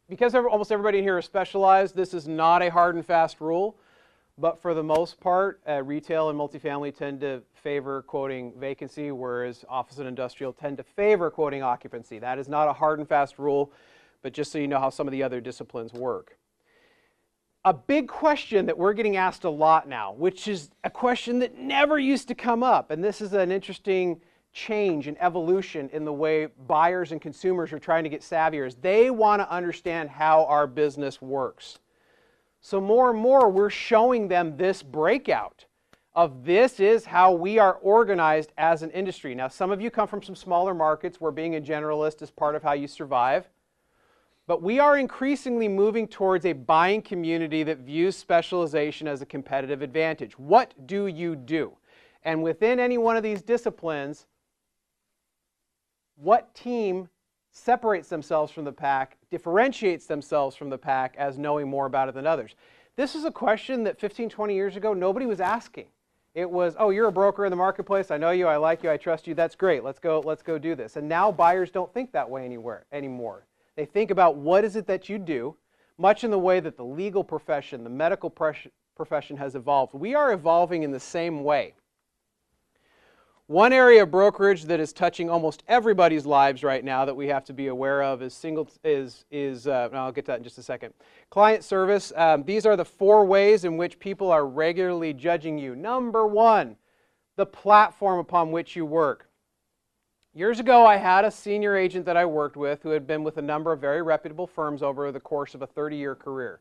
Because almost everybody in here is specialized, this is not a hard and fast rule, but for the most part, retail and multifamily tend to favor quoting vacancy, whereas office and industrial tend to favor quoting occupancy. That is not a hard and fast rule, but just so you know how some of the other disciplines work. A big question that we're getting asked a lot now, which is a question that never used to come up, and this is an interesting change and evolution in the way buyers and consumers are trying to get savvier, is they want to understand how our business works. So more and more we're showing them this breakout of this is how we are organized as an industry. Now some of you come from some smaller markets where being a generalist is part of how you survive. But we are increasingly moving towards a buying community that views specialization as a competitive advantage. What do you do? And within any one of these disciplines, what team separates themselves from the pack, differentiates themselves from the pack as knowing more about it than others? This is a question that 15, 20 years ago, nobody was asking. It was, oh, you're a broker in the marketplace. I know you, I like you, I trust you. That's great. Let's go do this. And now buyers don't think that way anymore. They think about what is it that you do, much in the way that the legal profession, the medical profession has evolved. We are evolving in the same way. One area of brokerage that is touching almost everybody's lives right now that we have to be aware of is I'll get to that in just a second. Client service. These are the 4 ways in which people are regularly judging you. Number 1, the platform upon which you work. Years ago, I had a senior agent that I worked with who had been with a number of very reputable firms over the course of a 30-year career.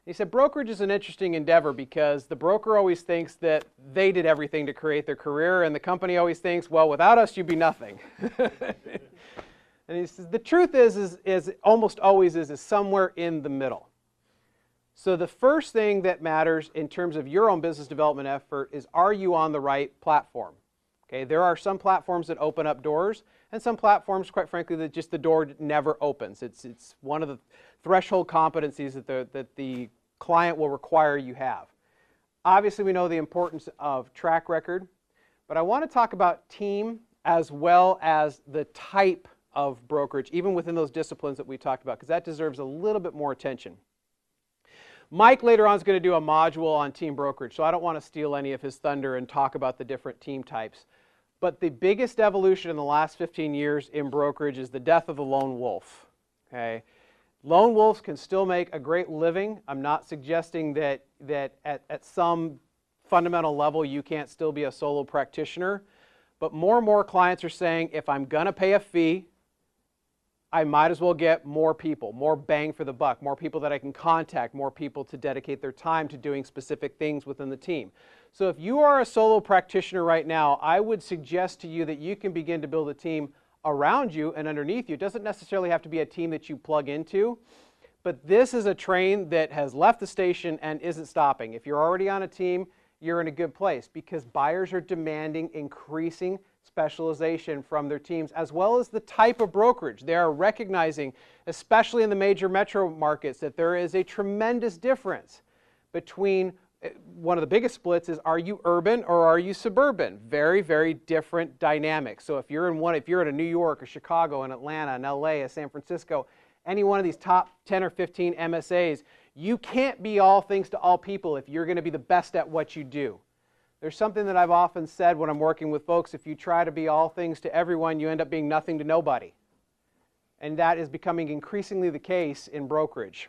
He said, brokerage is an interesting endeavor because the broker always thinks that they did everything to create their career, and the company always thinks, well, without us, you'd be nothing. And he says, the truth is almost always is somewhere in the middle. So the first thing that matters in terms of your own business development effort is, are you on the right platform? Okay, there are some platforms that open up doors, and some platforms, quite frankly, that just the door never opens. It's one of the threshold competencies that the client will require you have. Obviously, we know the importance of track record, but I want to talk about team as well as the type of brokerage, even within those disciplines that we talked about, because that deserves a little bit more attention. Mike later on is going to do a module on team brokerage, so I don't want to steal any of his thunder and talk about the different team types. But the biggest evolution in the last 15 years in brokerage is the death of the lone wolf. Okay? Lone wolves can still make a great living. I'm not suggesting that at some fundamental level you can't still be a solo practitioner. But more and more clients are saying, if I'm going to pay a fee, I might as well get more people, more bang for the buck, more people that I can contact, more people to dedicate their time to doing specific things within the team. So if you are a solo practitioner right now, I would suggest to you that you can begin to build a team around you and underneath you. It doesn't necessarily have to be a team that you plug into, but this is a train that has left the station and isn't stopping. If you're already on a team, you're in a good place because buyers are demanding increasing specialization from their teams, as well as the type of brokerage. They are recognizing, especially in the major metro markets, that there is a tremendous difference between, one of the biggest splits is, are you urban or are you suburban? Very, very different dynamics. So if you're in a New York, or Chicago, and Atlanta, and LA, and San Francisco, any one of these top 10 or 15 MSAs, you can't be all things to all people if you're going to be the best at what you do. There's something that I've often said when I'm working with folks: if you try to be all things to everyone, you end up being nothing to nobody. And that is becoming increasingly the case in brokerage.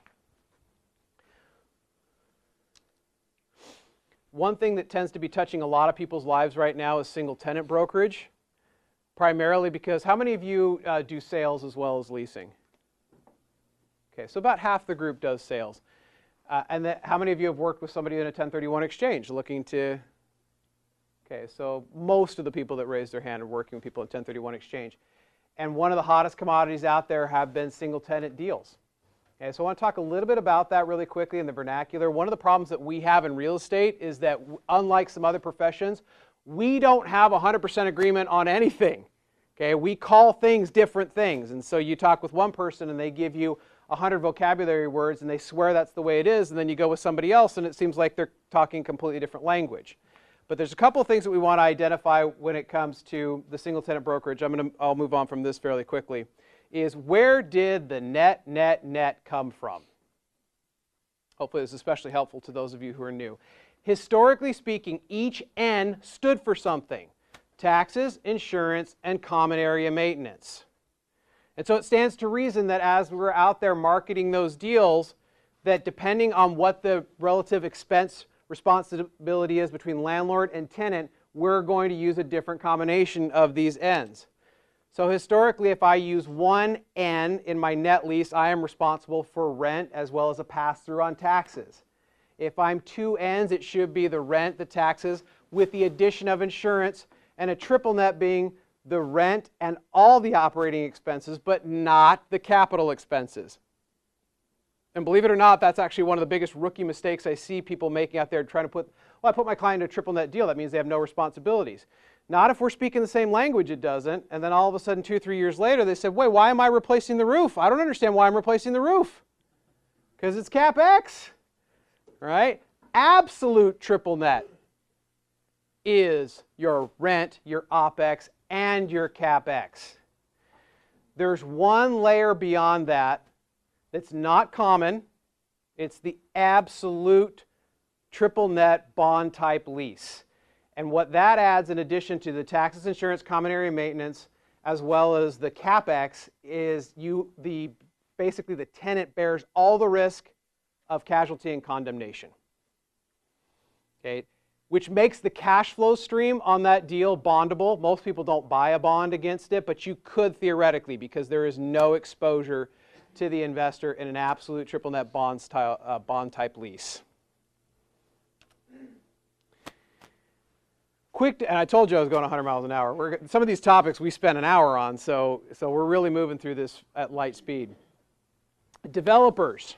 One thing that tends to be touching a lot of people's lives right now is single tenant brokerage, primarily because how many of you do sales as well as leasing? Okay, so about half the group does sales. And how many of you have worked with somebody in a 1031 exchange looking to... Okay, so most of the people that raised their hand are working with people in 1031 exchange. And one of the hottest commodities out there have been single tenant deals. Okay, so I want to talk a little bit about that really quickly in the vernacular. One of the problems that we have in real estate is that, unlike some other professions, we don't have 100% agreement on anything. Okay, we call things different things. And so you talk with one person and they give you 100 vocabulary words and they swear that's the way it is, and then you go with somebody else and it seems like they're talking a completely different language. But there's a couple of things that we want to identify when it comes to the single tenant brokerage. I'll move on from this fairly quickly. is where did the net come from? Hopefully this is especially helpful to those of you who are new. Historically speaking, each N stood for something. Taxes, insurance, and common area maintenance. And so it stands to reason that as we're out there marketing those deals, that depending on what the relative expense responsibility is between landlord and tenant, we're going to use a different combination of these N's. So historically, if I use one N in my net lease, I am responsible for rent as well as a pass-through on taxes. If I'm two N's, it should be the rent, the taxes, with the addition of insurance, and a triple net being the rent and all the operating expenses, but not the capital expenses. And believe it or not, that's actually one of the biggest rookie mistakes I see people making out there trying to put, well, I put my client in a triple net deal. That means they have no responsibilities. Not if we're speaking the same language, it doesn't. And then all of a sudden, 2 or 3 years later, they said, wait, why am I replacing the roof? I don't understand why I'm replacing the roof. Because it's CapEx, right? Absolute triple net is your rent, your OpEx, and your CapEx. There's one layer beyond that that's not common. It's the absolute triple net bond type lease. And what that adds in addition to the taxes, insurance, common area maintenance, as well as the CapEx is basically the tenant bears all the risk of casualty and condemnation. Okay, which makes the cash flow stream on that deal bondable. Most people don't buy a bond against it, but you could theoretically because there is no exposure to the investor in an absolute triple net bond type lease. Quick, and I told you I was going 100 miles an hour. Some of these topics we spent an hour on, so we're really moving through this at light speed. Developers.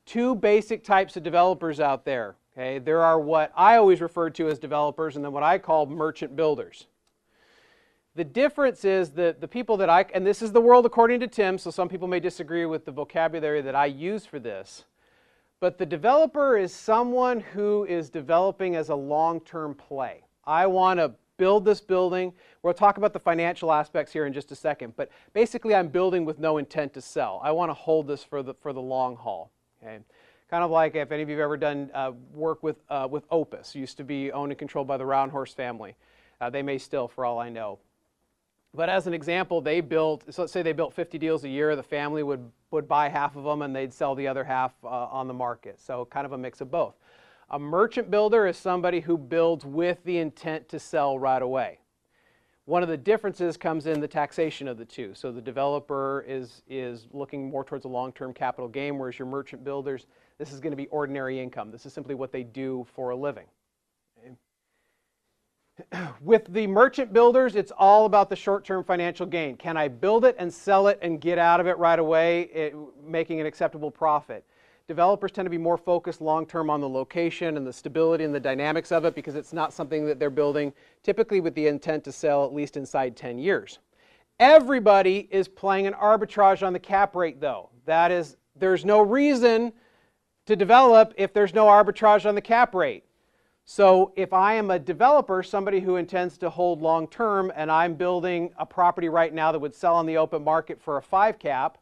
Two basic types of developers out there. Okay, there are what I always referred to as developers and then what I call merchant builders. The difference is that the people that and this is the world according to Tim, so some people may disagree with the vocabulary that I use for this, but the developer is someone who is developing as a long-term play. I want to build this building. We'll talk about the financial aspects here in just a second, but basically I'm building with no intent to sell. I want to hold this for the long haul. Okay? Kind of like if any of you have ever done work with Opus, used to be owned and controlled by the Round Horse family. They may still, for all I know. But as an example, they built, so let's say they built 50 deals a year, the family would buy half of them and they'd sell the other half on the market. So kind of a mix of both. A merchant builder is somebody who builds with the intent to sell right away. One of the differences comes in the taxation of the two. So the developer is looking more towards a long-term capital gain, whereas your merchant builders, this is going to be ordinary income. This is simply what they do for a living. Okay. With the merchant builders, it's all about the short-term financial gain. Can I build it and sell it and get out of it right away, making an acceptable profit? Developers tend to be more focused long-term on the location and the stability and the dynamics of it because it's not something that they're building typically with the intent to sell at least inside 10 years. Everybody is playing an arbitrage on the cap rate though. That is, there's no reason to develop if there's no arbitrage on the cap rate. So if I am a developer, somebody who intends to hold long-term, and I'm building a property right now that would sell on the open market for a 5 cap,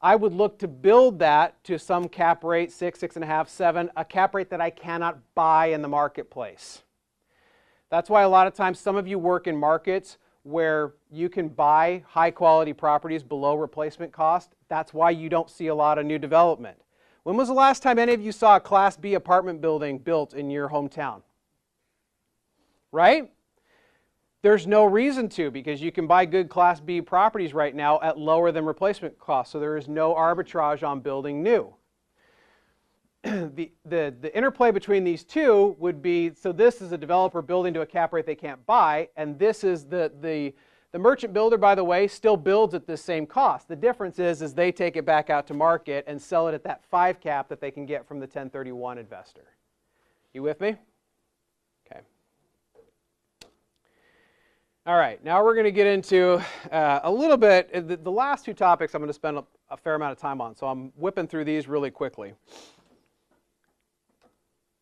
I would look to build that to some cap rate, 6, 6.5, 7, a cap rate that I cannot buy in the marketplace. That's why a lot of times some of you work in markets where you can buy high quality properties below replacement cost. That's why you don't see a lot of new development. When was the last time any of you saw a Class B apartment building built in your hometown? Right? There's no reason to, because you can buy good Class B properties right now at lower than replacement cost, so there is no arbitrage on building new. The interplay between these two would be, so this is a developer building to a cap rate they can't buy, and this is the merchant builder, by the way, still builds at this same cost. The difference is they take it back out to market and sell it at that 5 cap that they can get from the 1031 investor. You with me? Okay. All right, now we're going to get into a little bit, the last 2 topics I'm going to spend a fair amount of time on, so I'm whipping through these really quickly.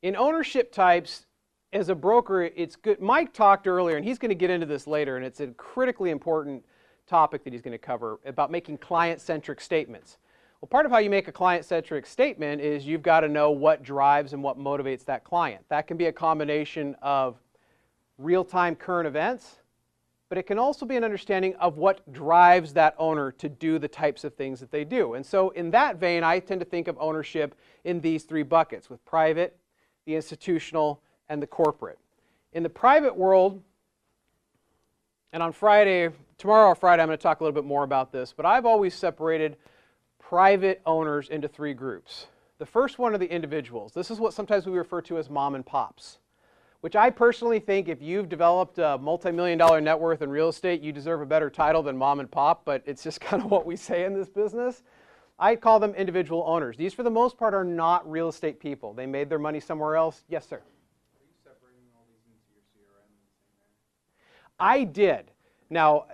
In ownership types, as a broker, it's good. Mike talked earlier, and he's going to get into this later, and it's a critically important topic that he's going to cover about making client-centric statements. Well, part of how you make a client-centric statement is you've got to know what drives and what motivates that client. That can be a combination of real-time current events, but it can also be an understanding of what drives that owner to do the types of things that they do. And so in that vein, I tend to think of ownership in these three buckets, with private, the institutional, and the corporate. In the private world, and on Friday, tomorrow or Friday, I'm going to talk a little bit more about this, but I've always separated private owners into three groups. The first one are the individuals. This is what sometimes we refer to as mom and pops, which I personally think if you've developed a multi-million-dollar net worth in real estate, you deserve a better title than mom and pop, but it's just kind of what we say in this business. I call them individual owners. These, for the most part, are not real estate people. They made their money somewhere else. Yes, sir? Are you separating all these into your CRM in the same I manner? did. Now,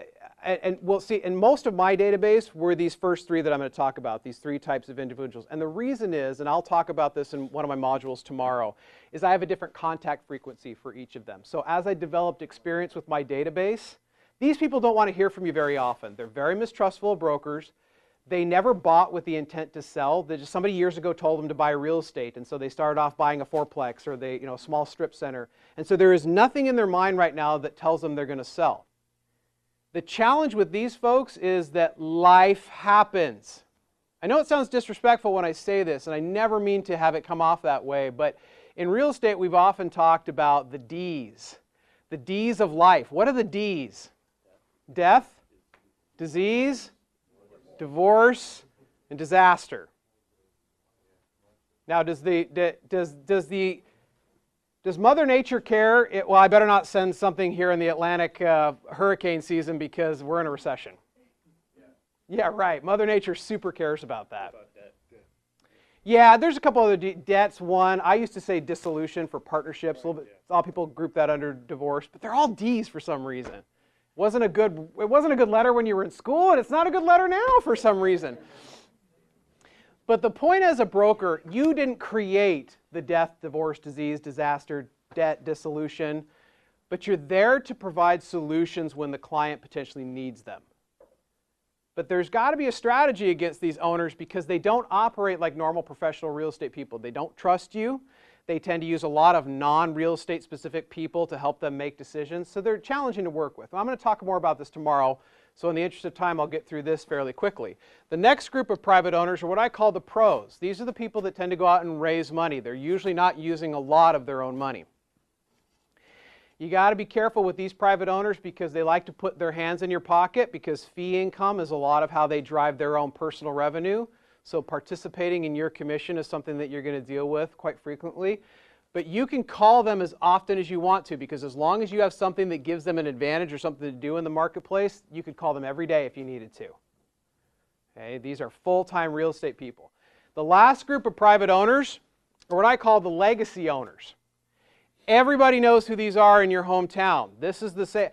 and we'll see, in most of my database were these first three that I'm going to talk about, these three types of individuals. And the reason is, and I'll talk about this in one of my modules tomorrow, is I have a different contact frequency for each of them. So as I developed experience with my database, these people don't want to hear from you very often. They're very mistrustful of brokers. They never bought with the intent to sell. Somebody years ago told them to buy real estate, and so they started off buying a fourplex or a small strip center. And so there is nothing in their mind right now that tells them they're going to sell. The challenge with these folks is that life happens. I know it sounds disrespectful when I say this, and I never mean to have it come off that way, but in real estate we've often talked about the D's of life. What are the D's? Death, disease, divorce, and disaster. Now, does Mother Nature care? Well, I better not send something here in the Atlantic hurricane season because we're in a recession. Yeah, right. Mother Nature super cares about that. Yeah, there's a couple other debts. One, I used to say dissolution for partnerships. A little bit. A lot of people group that under divorce, but they're all D's for some reason. It wasn't a good letter when you were in school, and it's not a good letter now for some reason. But the point as a broker, you didn't create the death, divorce, disease, disaster, debt, dissolution, but you're there to provide solutions when the client potentially needs them. But there's got to be a strategy against these owners because they don't operate like normal professional real estate people. They don't trust you. They tend to use a lot of non-real estate specific people to help them make decisions, so they're challenging to work with. I'm going to talk more about this tomorrow. So in the interest of time, I'll get through this fairly quickly. The next group of private owners are what I call the pros. These are the people that tend to go out and raise money. They're usually not using a lot of their own money. You got to be careful with these private owners because they like to put their hands in your pocket because fee income is a lot of how they drive their own personal revenue. So participating in your commission is something that you're going to deal with quite frequently. But you can call them as often as you want to because as long as you have something that gives them an advantage or something to do in the marketplace, you could call them every day if you needed to. Okay? These are full-time real estate people. The last group of private owners are what I call the legacy owners. Everybody knows who these are in your hometown. This is the same,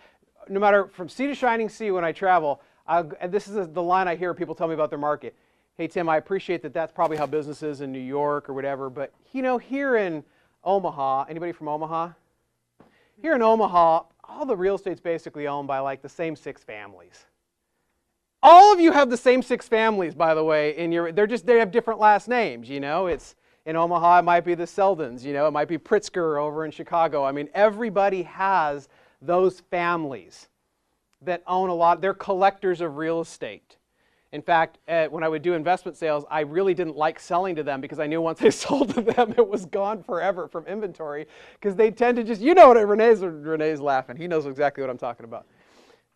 no matter from sea to shining sea when I travel, and this is the line I hear people tell me about their market. Hey Tim, I appreciate that that's probably how business is in New York or whatever, but here in Omaha, anybody from Omaha? Here in Omaha, all the real estate's basically owned by like the same 6 families. All of you have the same 6 families, by the way. They have different last names. It's in Omaha, it might be the Seldons. It might be Pritzker over in Chicago. I mean, everybody has those families that own a lot. They're collectors of real estate. In fact, when I would do investment sales, I really didn't like selling to them because I knew once I sold to them, it was gone forever from inventory because they tend to just, what Renee's laughing. He knows exactly what I'm talking about.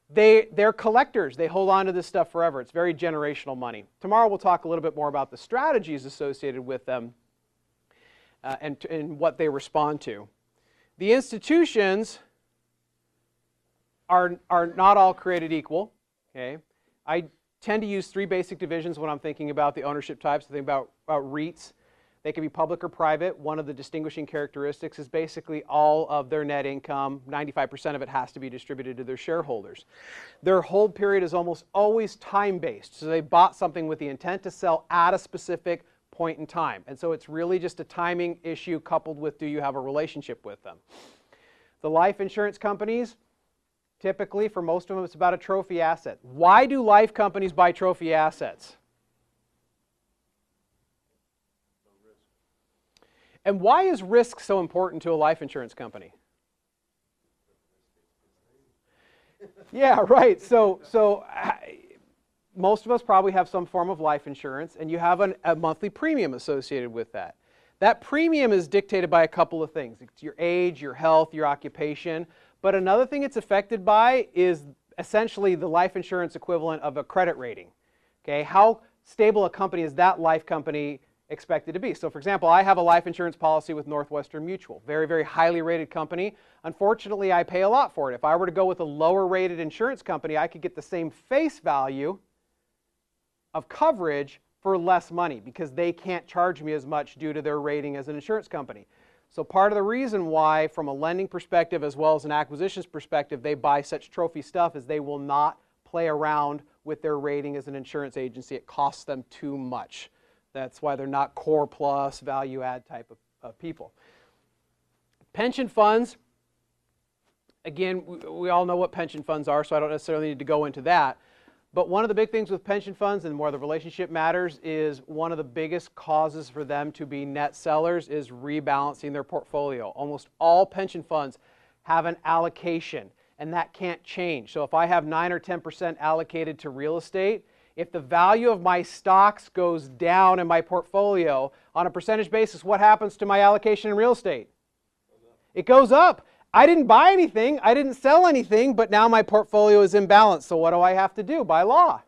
They're collectors. They hold on to this stuff forever. It's very generational money. Tomorrow we'll talk a little bit more about the strategies associated with them and what they respond to. The institutions are not all created equal. Okay, I tend to use 3 basic divisions when I'm thinking about the ownership types. I think about REITs. They can be public or private. One of the distinguishing characteristics is basically all of their net income, 95% of it has to be distributed to their shareholders. Their hold period is almost always time-based. So they bought something with the intent to sell at a specific point in time. And so it's really just a timing issue coupled with do you have a relationship with them. The life insurance companies, Typically, for most of them, it's about a trophy asset. Why do life companies buy trophy assets? And why is risk so important to a life insurance company? Yeah, right. So most of us probably have some form of life insurance, and you have a monthly premium associated with that. That premium is dictated by a couple of things. It's your age, your health, your occupation. But another thing it's affected by is essentially the life insurance equivalent of a credit rating. Okay, how stable a company is that life company expected to be? So for example, I have a life insurance policy with Northwestern Mutual, very, very highly rated company. Unfortunately, I pay a lot for it. If I were to go with a lower rated insurance company, I could get the same face value of coverage for less money because they can't charge me as much due to their rating as an insurance company. So part of the reason why, from a lending perspective as well as an acquisitions perspective, they buy such trophy stuff is they will not play around with their rating as an insurance agency. It costs them too much. That's why they're not core plus value add type of people. Pension funds, again, we all know what pension funds are, so I don't necessarily need to go into that. But one of the big things with pension funds and where the relationship matters is one of the biggest causes for them to be net sellers is rebalancing their portfolio. Almost all pension funds have an allocation, and that can't change. So if I have 9 or 10% allocated to real estate, if the value of my stocks goes down in my portfolio on a percentage basis, what happens to my allocation in real estate? It goes up. I didn't buy anything, I didn't sell anything, but now my portfolio is imbalanced. So what do I have to do by law?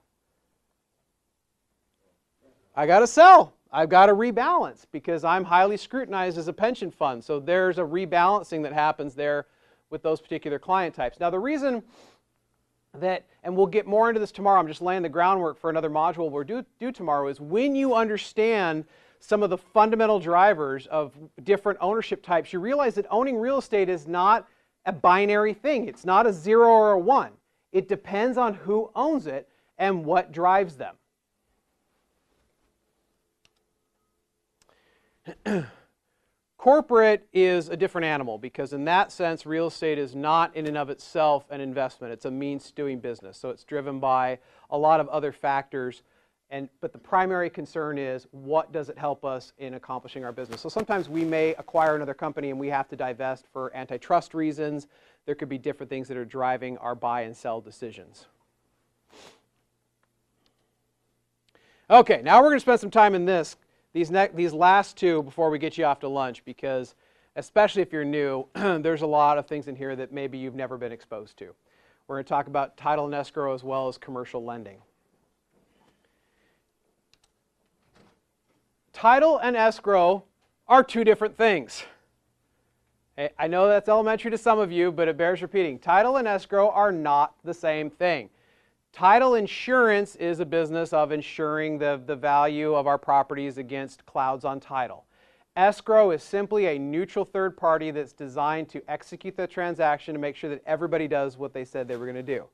I got to sell. I've got to rebalance because I'm highly scrutinized as a pension fund. So there's a rebalancing that happens there with those particular client types. Now the reason that, and we'll get more into this tomorrow, I'm just laying the groundwork for another module we'll do tomorrow, is when you understand some of the fundamental drivers of different ownership types, you realize that owning real estate is not a binary thing. It's not a 0 or a 1. It depends on who owns it and what drives them. Corporate is a different animal because in that sense, real estate is not in and of itself an investment. It's a means to doing business. So it's driven by a lot of other factors. But the primary concern is what does it help us in accomplishing our business. So sometimes we may acquire another company and we have to divest for antitrust reasons. There could be different things that are driving our buy and sell decisions. Okay, now we're going to spend some time in these last two before we get you off to lunch because especially if you're new, there's a lot of things in here that maybe you've never been exposed to. We're going to talk about title and escrow as well as commercial lending. Title and escrow are two different things. Hey, I know that's elementary to some of you, but it bears repeating. Title and escrow are not the same thing. Title insurance is a business of insuring the value of our properties against clouds on title. Escrow is simply a neutral third party that's designed to execute the transaction to make sure that everybody does what they said they were going to do.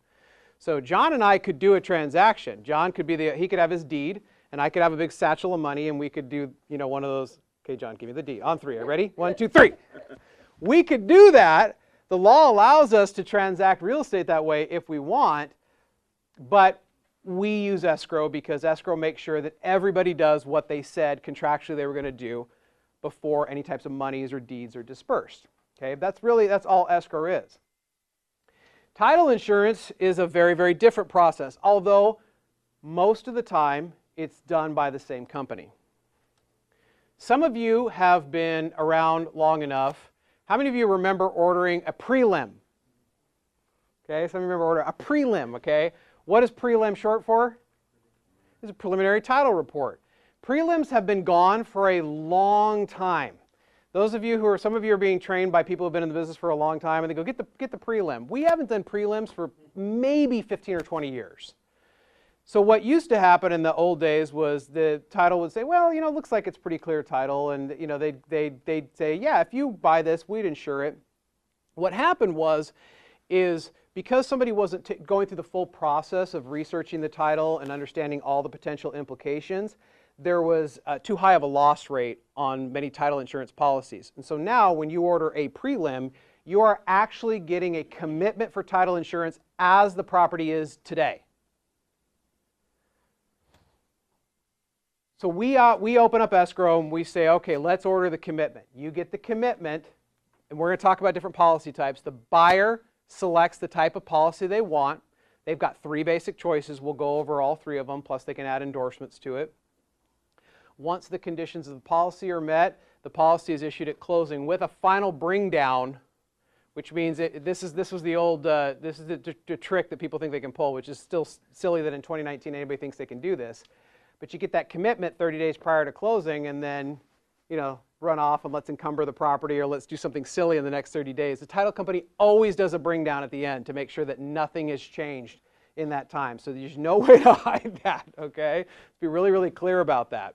So John and I could do a transaction. John could be he could have his deed, and I could have a big satchel of money, and we could do, one of those. Okay, John, give me the deed. On 3. Are you ready? 1, 2, 3. We could do that. The law allows us to transact real estate that way if we want, but we use escrow because escrow makes sure that everybody does what they said contractually they were going to do before any types of monies or deeds are dispersed. Okay, that's all escrow is. Title insurance is a very, very different process, although most of the time it's done by the same company. Some of you have been around long enough. How many of you remember ordering a prelim? Okay, some of you remember ordering a prelim, okay? What is prelim short for? It's a preliminary title report. Prelims have been gone for a long time. Some of you are being trained by people who have been in the business for a long time, and they go, get the prelim. We haven't done prelims for maybe 15 or 20 years. So what used to happen in the old days was the title would say, well, it looks like it's pretty clear title, and they'd say, yeah, if you buy this, we'd insure it. What happened is because somebody wasn't going through the full process of researching the title and understanding all the potential implications, there was too high of a loss rate on many title insurance policies. And so now when you order a prelim, You are actually getting a commitment for title insurance as the property is today. So we open up escrow and we say, okay, let's order the commitment. You get the commitment, and we're going to talk about different policy types. The buyer selects the type of policy they want. They've got 3 basic choices. We'll go over all 3 of them, plus they can add endorsements to it. Once the conditions of the policy are met, the policy is issued at closing with a final bring down, which means this is the trick that people think they can pull, which is still silly that in 2019 anybody thinks they can do this. But you get that commitment 30 days prior to closing, and then, run off and let's encumber the property or let's do something silly in the next 30 days. The title company always does a bring down at the end to make sure that nothing has changed in that time. So there's no way to hide that, okay? Let's be really, really clear about that.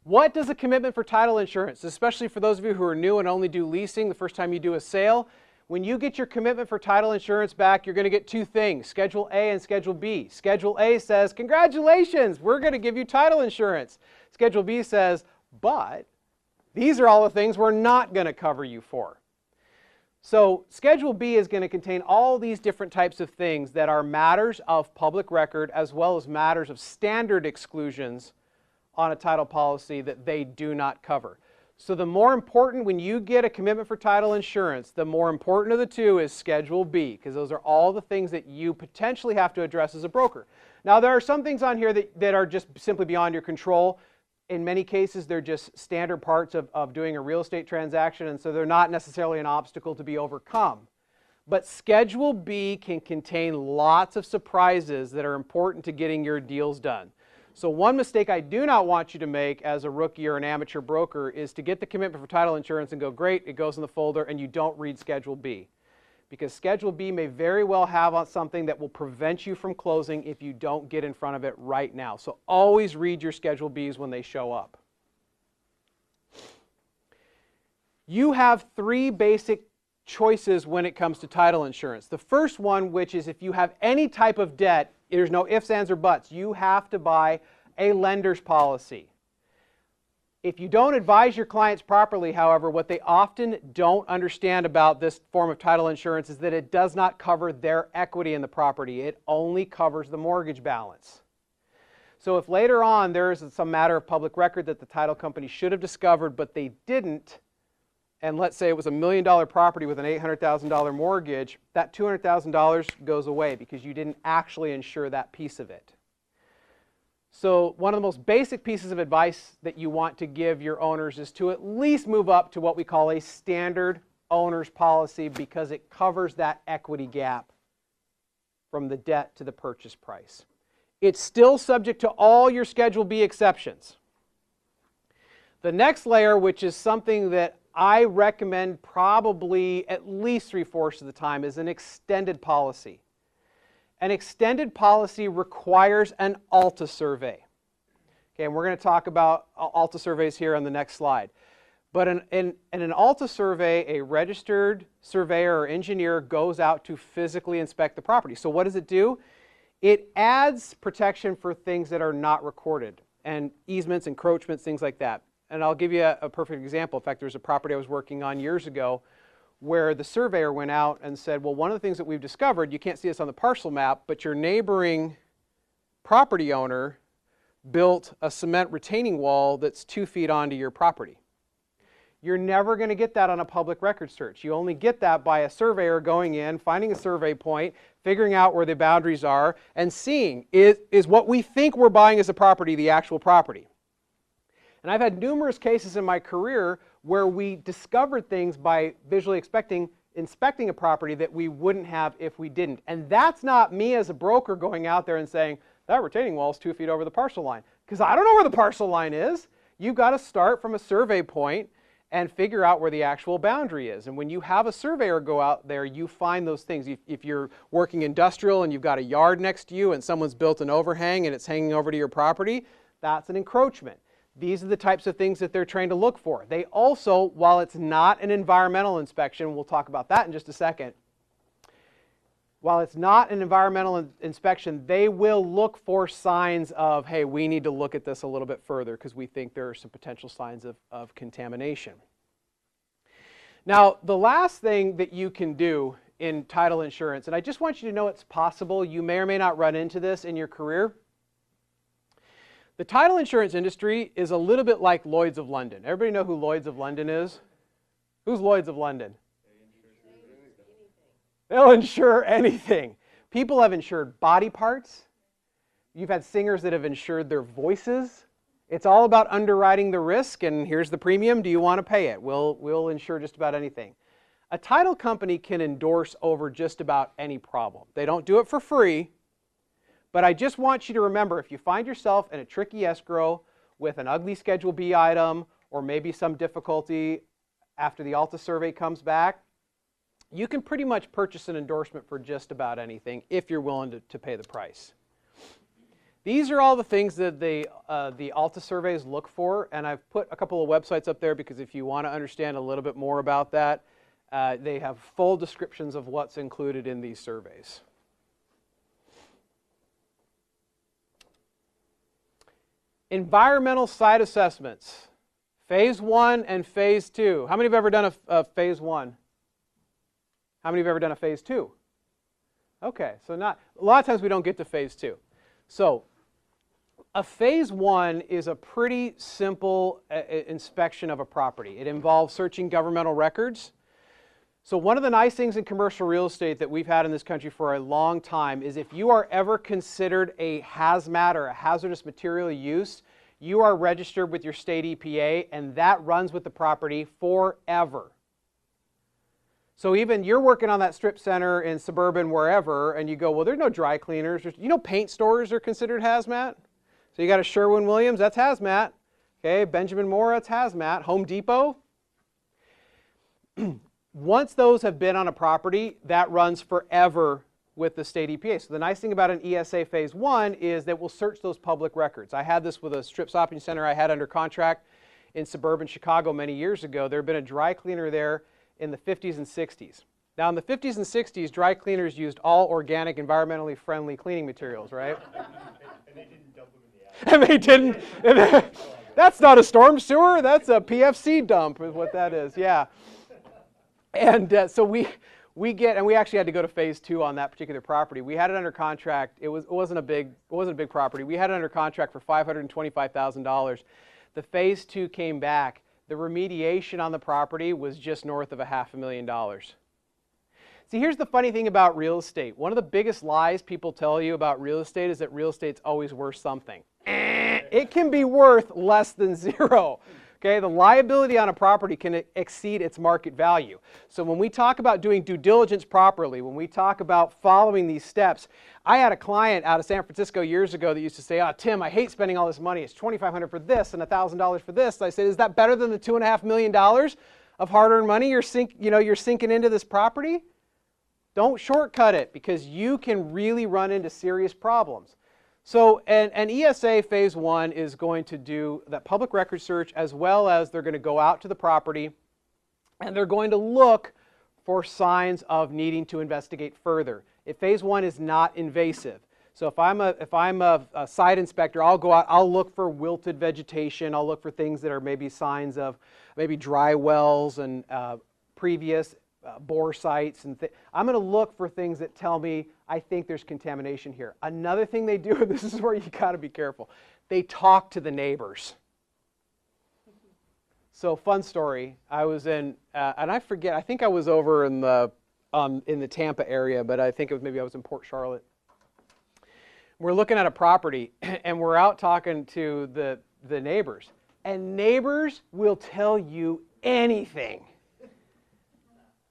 What does a commitment for title insurance, especially for those of you who are new and only do leasing the first time you do a sale, when you get your commitment for title insurance back, you're going to get 2 things, Schedule A and Schedule B. Schedule A says, congratulations, we're going to give you title insurance. Schedule B says, but these are all the things we're not going to cover you for. So Schedule B is going to contain all these different types of things that are matters of public record as well as matters of standard exclusions on a title policy that they do not cover. So the more important, when you get a commitment for title insurance, the more important of the 2 is Schedule B, because those are all the things that you potentially have to address as a broker. Now there are some things on here that are just simply beyond your control. In many cases, they're just standard parts of doing a real estate transaction, and so they're not necessarily an obstacle to be overcome. But Schedule B can contain lots of surprises that are important to getting your deals done. So one mistake I do not want you to make as a rookie or an amateur broker is to get the commitment for title insurance and go, great, it goes in the folder, and you don't read Schedule B. Because Schedule B may very well have something that will prevent you from closing if you don't get in front of it right now. So always read your Schedule Bs when they show up. You have 3 basic choices when it comes to title insurance. The first one, which is if you have any type of debt, there's no ifs, ands, or buts. You have to buy a lender's policy. If you don't advise your clients properly, however, what they often don't understand about this form of title insurance is that it does not cover their equity in the property. It only covers the mortgage balance. So if later on there is some matter of public record that the title company should have discovered but they didn't, and let's say it was a $1 million property with an $800,000 mortgage, that $200,000 goes away because you didn't actually insure that piece of it. So one of the most basic pieces of advice that you want to give your owners is to at least move up to what we call a standard owner's policy because it covers that equity gap from the debt to the purchase price. It's still subject to all your Schedule B exceptions. The next layer, which is something that I recommend probably at least 3/4 of the time, is an extended policy. An extended policy requires an ALTA survey. Okay, and we're going to talk about ALTA surveys here on the next slide. But in an ALTA survey, a registered surveyor or engineer goes out to physically inspect the property. So what does it do? It adds protection for things that are not recorded, and easements, encroachments, things like that. And I'll give you a perfect example. In fact, there's a property I was working on years ago where the surveyor went out and said, well, one of the things that we've discovered, you can't see this on the parcel map, but your neighboring property owner built a cement retaining wall that's 2 feet onto your property. You're never going to get that on a public record search. You only get that by a surveyor going in, finding a survey point, figuring out where the boundaries are, and seeing, is what we think we're buying as a property the actual property? And I've had numerous cases in my career where we discovered things by visually inspecting a property that we wouldn't have if we didn't. And that's not me as a broker going out there and saying, that retaining wall is 2 feet over the parcel line. Because I don't know where the parcel line is. You've got to start from a survey point and figure out where the actual boundary is. And when you have a surveyor go out there, you find those things. If you're working industrial and you've got a yard next to you and someone's built an overhang and it's hanging over to your property, that's an encroachment. These are the types of things that they're trained to look for. They also, while it's not an environmental inspection, we'll talk about that in just a second, while it's not an environmental inspection, they will look for signs of, hey, we need to look at this a little bit further because we think there are some potential signs of contamination. Now, the last thing that you can do in title insurance, and I just want you to know it's possible, you may or may not run into this in your career. The title insurance industry is a little bit like Lloyd's of London. Everybody know who Lloyd's of London is? Who's Lloyd's of London? They'll insure anything. People have insured body parts. You've had singers that have insured their voices. It's all about underwriting the risk, and here's the premium. Do you want to pay it? We'll insure just about anything. A title company can endorse over just about any problem. They don't do it for free, but I just want you to remember, if you find yourself in a tricky escrow with an ugly Schedule B item or maybe some difficulty after the Alta survey comes back, you can pretty much purchase an endorsement for just about anything if you're willing to pay the price. These are all the things that the Alta surveys look for, and I've put a couple of websites up there because if you want to understand a little bit more about that, they have full descriptions of what's included in these surveys. Environmental site assessments, Phase 1 and Phase 2. How many have ever done a Phase 1? How many have ever done a Phase 2? Okay, so a lot of times we don't get to Phase 2. So a Phase 1 is a pretty simple inspection of a property. It involves searching governmental records. So one of the nice things in commercial real estate that we've had in this country for a long time is if you are ever considered a hazmat or a hazardous material use, you are registered with your state EPA, and that runs with the property forever. So even you're working on that strip center in suburban wherever, and you go, well, there's no dry cleaners. You know paint stores are considered hazmat? So you got a Sherwin-Williams, that's hazmat. Okay, Benjamin Moore, that's hazmat. Home Depot. Once those have been on a property, that runs forever with the state EPA. So the nice thing about an ESA Phase 1 is that we'll search those public records. I had this with a strip shopping center I had under contract in suburban Chicago many years ago. There had been a dry cleaner there in the 50s and 60s. Now in the 50s and 60s, dry cleaners used all organic, environmentally friendly cleaning materials, right? And they didn't dump them in the alley. And they didn't. That's not a storm sewer, that's a PFC dump is what that is, yeah. And so we actually had to go to Phase 2 on that particular property. We had it under contract. It wasn't a big property. We had it under contract for $525,000. The Phase 2 came back. The remediation on the property was just north of $500,000. See, here's the funny thing about real estate. One of the biggest lies people tell you about real estate is that real estate's always worth something. It can be worth less than zero. Okay, the liability on a property can exceed its market value. So when we talk about doing due diligence properly, when we talk about following these steps, I had a client out of San Francisco years ago that used to say, Tim, I hate spending all this money. It's $2,500 for this and $1,000 for this. I said, is that better than the $2.5 million of hard-earned money you're sinking into this property? Don't shortcut it because you can really run into serious problems. So an ESA Phase 1 is going to do that public record search as well as they're going to go out to the property and they're going to look for signs of needing to investigate further. If Phase 1 is not invasive. So if I'm a site inspector, I'll go out, I'll look for wilted vegetation, I'll look for things that are maybe signs of maybe dry wells and previous bore sites, and I'm going to look for things that tell me I think there's contamination here. Another thing they do, this is where you got to be careful, they talk to the neighbors. So fun story, I was in, and I forget, I think I was over in the Tampa area, but I think maybe I was in Port Charlotte. We're looking at a property, and we're out talking to the neighbors, and neighbors will tell you anything.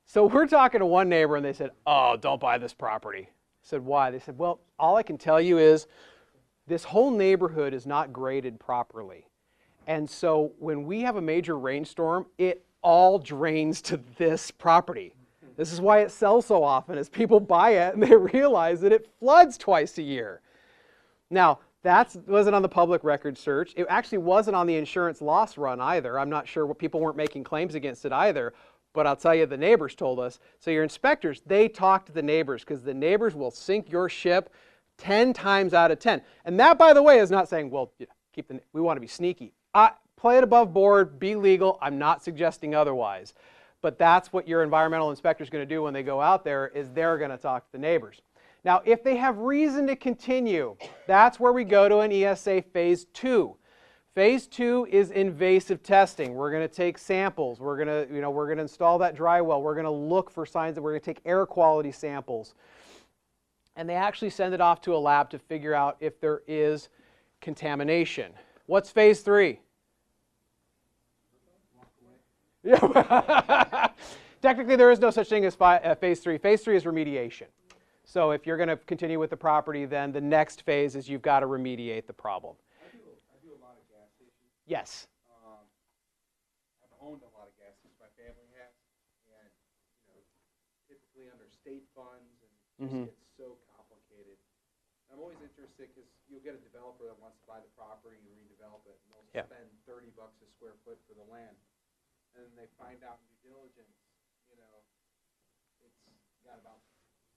So we're talking to one neighbor and they said, oh, don't buy this property. I said, why? They said, well, all I can tell you is this whole neighborhood is not graded properly. And so when we have a major rainstorm, it all drains to this property. This is why it sells so often, is people buy it and they realize that it floods twice a year. Now, that wasn't on the public record search. It actually wasn't on the insurance loss run either. I'm not sure what people weren't making claims against it either. But I'll tell you, the neighbors told us. So your inspectors, they talk to the neighbors because the neighbors will sink your ship 10 times out of 10. And that, by the way, is not saying, well, we want to be sneaky. Play it above board, be legal. I'm not suggesting otherwise. But that's what your environmental inspector is going to do when they go out there, is they're going to talk to the neighbors. Now, if they have reason to continue, that's where we go to an ESA Phase 2. Phase 2 is invasive testing. We're going to take samples. We're going to, we're going to install that dry well. We're going to look for signs that we're going to take air quality samples. And they actually send it off to a lab to figure out if there is contamination. What's Phase 3? Yeah. Technically, there is no such thing as Phase 3. Phase 3 is remediation. So if you're going to continue with the property, then the next phase is you've got to remediate the problem. I do a lot of gas stations. Yes. I've owned a lot of gas stations. My family has, and typically under state funds, and it just gets so complicated. I'm always interested because you'll get a developer that wants to buy the property and redevelop it, and they'll spend $30 a square foot for the land, and then they find out in due diligence, it's got about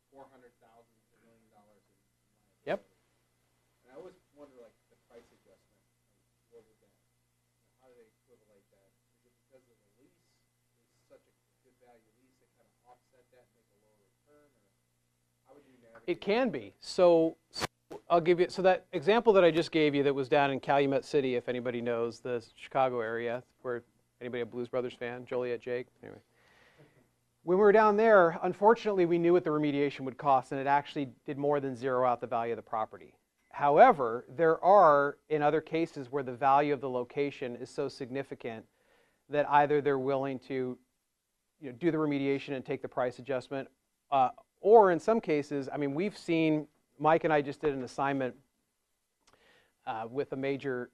$400,000 to $1 million in liability. Yep. And I always wonder, like, the price adjustment. What would that? How do they equivalent that? Is it because of the lease is such a good value lease that kind of offset that and make a lower return, or how would you navigate? It can be. So I'll give you, so that example that I just gave you that was down in Calumet City, if anybody knows the Chicago area, where anybody a Blues Brothers fan, Joliet Jake, anyway. When we were down there, unfortunately, we knew what the remediation would cost, and it actually did more than zero out the value of the property. However, there are, in other cases, where the value of the location is so significant that either they're willing to do the remediation and take the price adjustment, or in some cases, I mean, we've seen, Mike and I just did an assignment with a major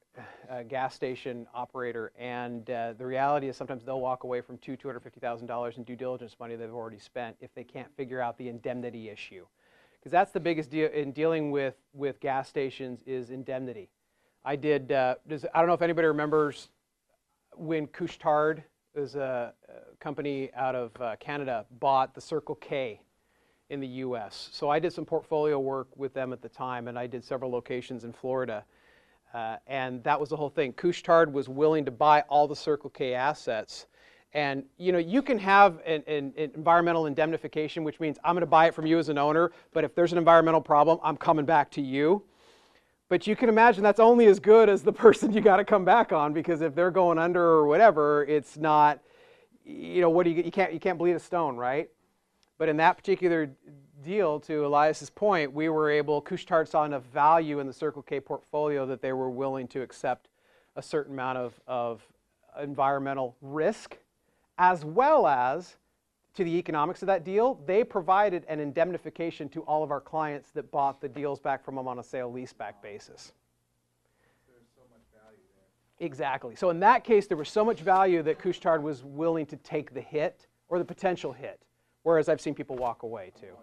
gas station operator, and the reality is sometimes they'll walk away from $250,000 in due diligence money they've already spent if they can't figure out the indemnity issue. Because that's the biggest deal in dealing with gas stations, is indemnity. I don't know if anybody remembers when Couche-Tard, is a company out of Canada, bought the Circle K in the US. So I did some portfolio work with them at the time, and I did several locations in Florida. And that was the whole thing. Couche-Tard was willing to buy all the Circle K assets. And you can have an environmental indemnification, which means I'm going to buy it from you as an owner, but if there's an environmental problem, I'm coming back to you. But you can imagine that's only as good as the person you got to come back on, because if they're going under or whatever, it's not, what do you can't bleed a stone, right? But in that particular deal, to Elias's point, we were able, Couche-Tard saw enough value in the Circle K portfolio that they were willing to accept a certain amount of environmental risk, as well as to the economics of that deal. They provided an indemnification to all of our clients that bought the deals back from them on a sale-leaseback basis. There's so much value there. Exactly. So in that case, there was so much value that Couche-Tard was willing to take the hit, or the potential hit, whereas I've seen people walk away too.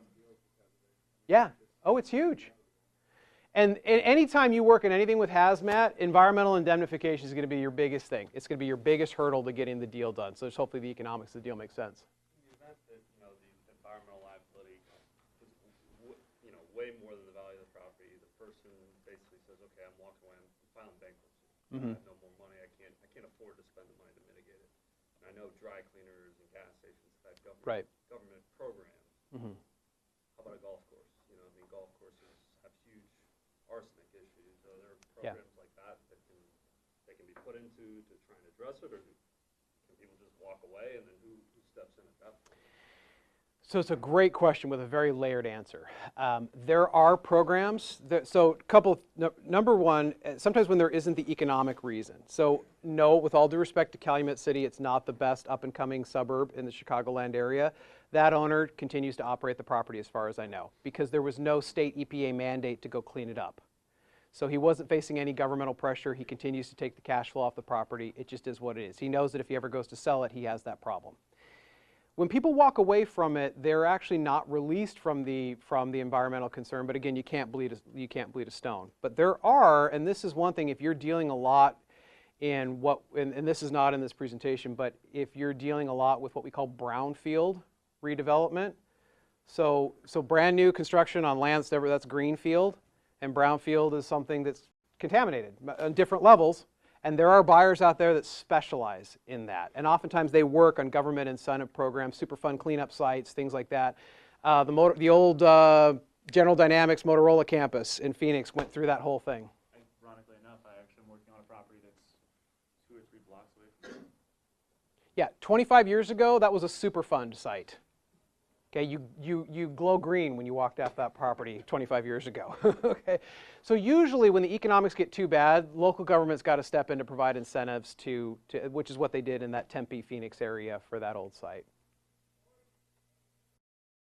Yeah. Oh, it's huge. And anytime you work in anything with hazmat, environmental indemnification is going to be your biggest thing. It's going to be your biggest hurdle to getting the deal done. So hopefully the economics of the deal makes sense. In the event that the environmental liability is way more than the value of the property, the person basically says, okay, I'm walking away, I'm filing bankruptcy. I have no more money. I can't afford to spend the money to mitigate it. And I know dry cleaners and gas stations have government programs. How about a golf course? Golf courses have huge arsenic issues. So there are programs like that they can be put into to try and address it, or can people just walk away, and then who steps in at that point? So it's a great question with a very layered answer. There are programs. Number one, sometimes when there isn't the economic reason. So no, with all due respect to Calumet City, it's not the best up-and-coming suburb in the Chicagoland area. That owner continues to operate the property as far as I know, because there was no state EPA mandate to go clean it up. So he wasn't facing any governmental pressure. He continues to take the cash flow off the property. It just is what it is. He knows that if he ever goes to sell it, he has that problem. When people walk away from it, they're actually not released from the environmental concern. But again, you can't bleed a stone. But there are, and this is one thing, if you're dealing a lot in and this is not in this presentation, but if you're dealing a lot with what we call brownfield redevelopment, so brand new construction on lands, that's greenfield, and brownfield is something that's contaminated on different levels, And there are buyers out there that specialize in that. And oftentimes they work on government incentive programs, Superfund cleanup sites, things like that. The old General Dynamics Motorola campus in Phoenix went through that whole thing. Ironically enough, I actually am working on a property that's 2 or 3 blocks away from here. Yeah, 25 years ago, that was a Superfund site. Okay, you glow green when you walked off that property 25 years ago. Okay, so usually when the economics get too bad, local government's got to step in to provide incentives which is what they did in that Tempe, Phoenix area for that old site.